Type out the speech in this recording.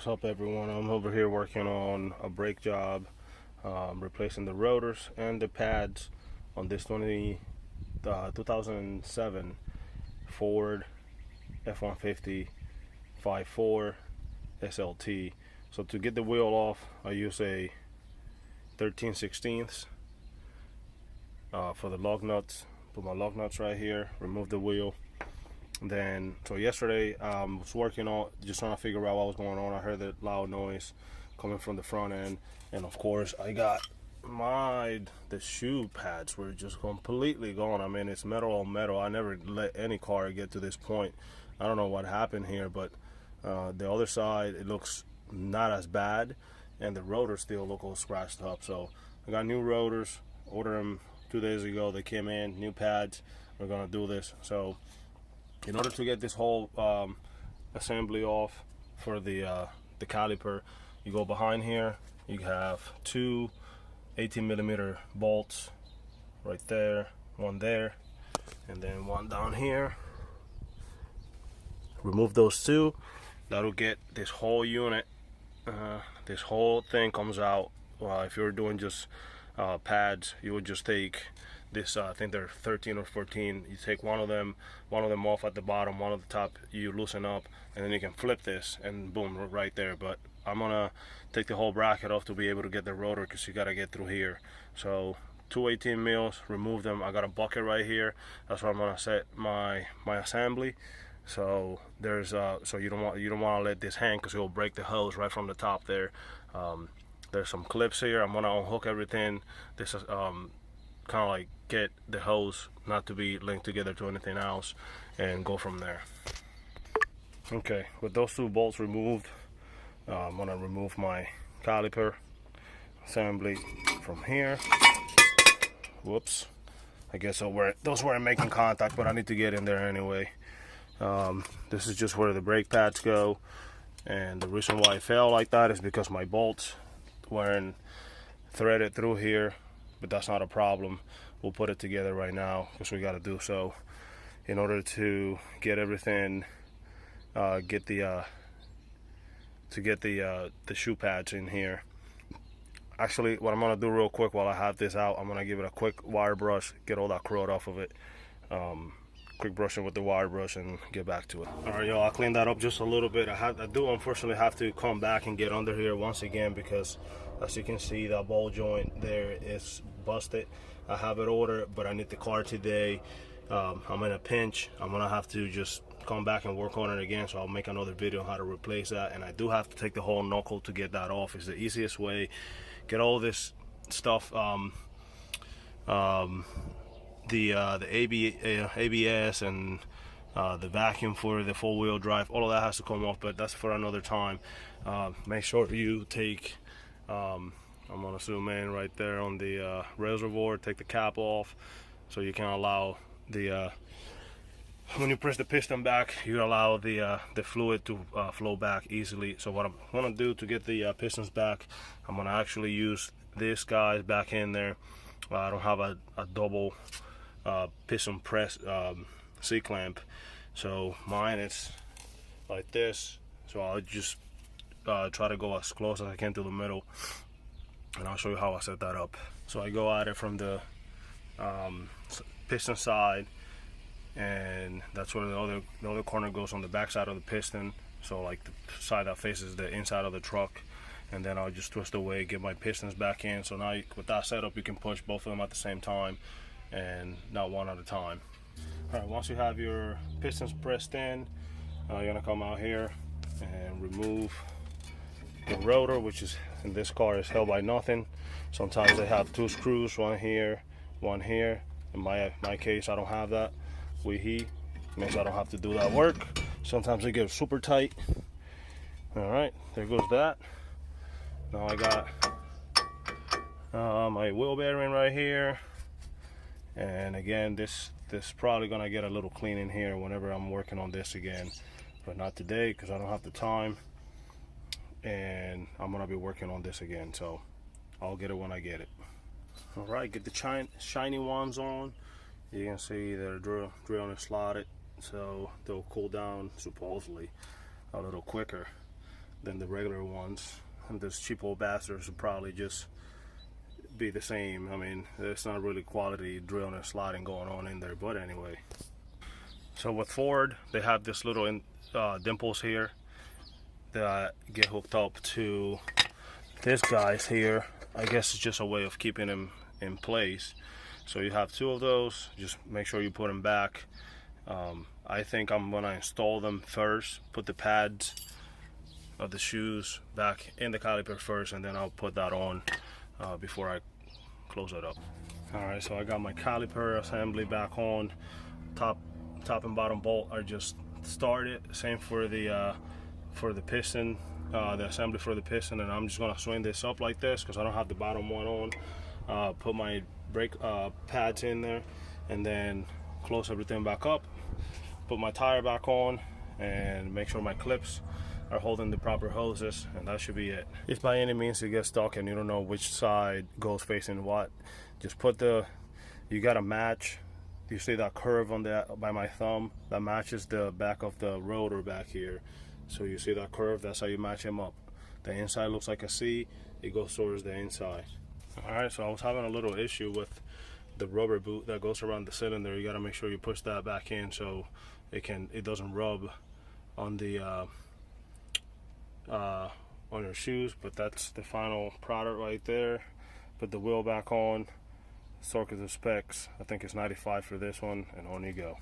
What's up, everyone? I'm over here working on a brake job, replacing the rotors and the pads on this 2007 Ford F-150 5.4 SLT. So to get the wheel off, I use a 13/16 for the lug nuts. Put my lug nuts right here, remove the wheel. Then, so yesterday I was working on just trying to figure out what was going on. I heard that loud noise coming from the front end, and of course I got the shoe pads were just completely gone. I mean, it's metal on metal. I never let any car get to this point. I don't know what happened here, but the other side, it looks not as bad, and the rotors still look all scratched up. So I got new rotors, ordered them 2 days ago. They came in, new pads. We're gonna do this. So in order to get this whole assembly off for the caliper, you go behind here. You have two 18mm bolts right there, one there, and then one down here. Remove those two. That'll get this whole unit. This whole thing comes out. If you're doing just pads, you would just take this, I think they're 13 or 14. You take one of them off at the bottom, one at the top you loosen up, and then you can flip this and boom, right there. But I'm gonna take the whole bracket off to be able to get the rotor, because you gotta get through here. So two 18 mils, remove them. I got a bucket right here. That's where I'm gonna set my assembly. So there's so you don't want to let this hang, because it will break the hose right from the top there. There's some clips here. I'm gonna unhook everything. This is kind of like get the hose not to be linked together to anything else, and go from there. Okay, with those two bolts removed, I'm gonna remove my caliper assembly from here. Whoops, I guess those weren't making contact, but I need to get in there anyway. This is just where the brake pads go, and the reason why it fell like that is because my bolts weren't threaded through here, but that's not a problem. We'll put it together right now, because we got to do so in order to get everything, get the shoe pads in here. Actually, what I'm gonna do real quick while I have this out, I'm gonna give it a quick wire brush, get all that crud off of it. Quick brushing with the wire brush and get back to it. All right, y'all, I cleaned that up just a little bit. I do unfortunately have to come back and get under here once again, because as you can see, that ball joint there is busted. I have it ordered, but I need the car today. I'm in a pinch. I'm gonna have to just come back and work on it again, so I'll make another video on how to replace that. And I do have to take the whole knuckle to get that off. It's the easiest way. Get all this stuff, the ABS and the vacuum for the four-wheel drive, all of that has to come off, but that's for another time. Make sure you take, I'm gonna zoom in right there on the reservoir, take the cap off, so you can allow the when you press the piston back, you allow the fluid to flow back easily. So what I'm gonna do to get the pistons back, I'm gonna actually use this guy back in there. I don't have a double piston press C-clamp, so mine is like this. So I'll just try to go as close as I can to the middle, and I'll show you how I set that up. So I go at it from the piston side, and that's where the other corner goes on the back side of the piston, so like the side that faces the inside of the truck. And then I'll just twist away, get my pistons back in. So now with that setup, you can push both of them at the same time and not one at a time. All right, once you have your pistons pressed in, you're gonna come out here and remove the rotor, which is in this car is held by nothing. Sometimes they have two screws, one here, one here. In my case, I don't have that. Means I don't have to do that work. Sometimes they get super tight. All right, there goes that. Now I got my wheel bearing right here, and again, this probably gonna get a little clean in here whenever I'm working on this again, but not today because I don't have the time, and I'm gonna be working on this again, so I'll get it when I get it. All right, get the shiny ones on. You can see they're drilled and slotted, so they'll cool down supposedly a little quicker. than the regular ones, and those cheap old bastards will probably just be the same. I mean, there's not really quality drilling and sliding going on in there, but anyway. So with Ford, they have this little dimples here that get hooked up to this guy's here. I guess it's just a way of keeping them in place. So you have two of those. Just make sure you put them back. I think I'm gonna install them first, put the pads of the shoes back in the caliper first, and then I'll put that on before I close it up. Alright, so I got my caliper assembly back on. Top and bottom bolt are just started. Same for the piston, the assembly for the piston, and I'm just gonna swing this up like this because I don't have the bottom one on. Put my brake pads in there, and then close everything back up. Put my tire back on, and make sure my clips are holding the proper hoses, and that should be it. If by any means you get stuck and you don't know which side goes facing what, just put you gotta match. You see that curve on by my thumb? That matches the back of the rotor back here. So you see that curve, that's how you match them up. The inside looks like a C, it goes towards the inside. Alright, so I was having a little issue with the rubber boot that goes around the cylinder. You gotta make sure you push that back in so it doesn't rub on the on your shoes. But that's the final product right there. Put the wheel back on. Circuits and specs, I think it's 95 for this one, and on you go.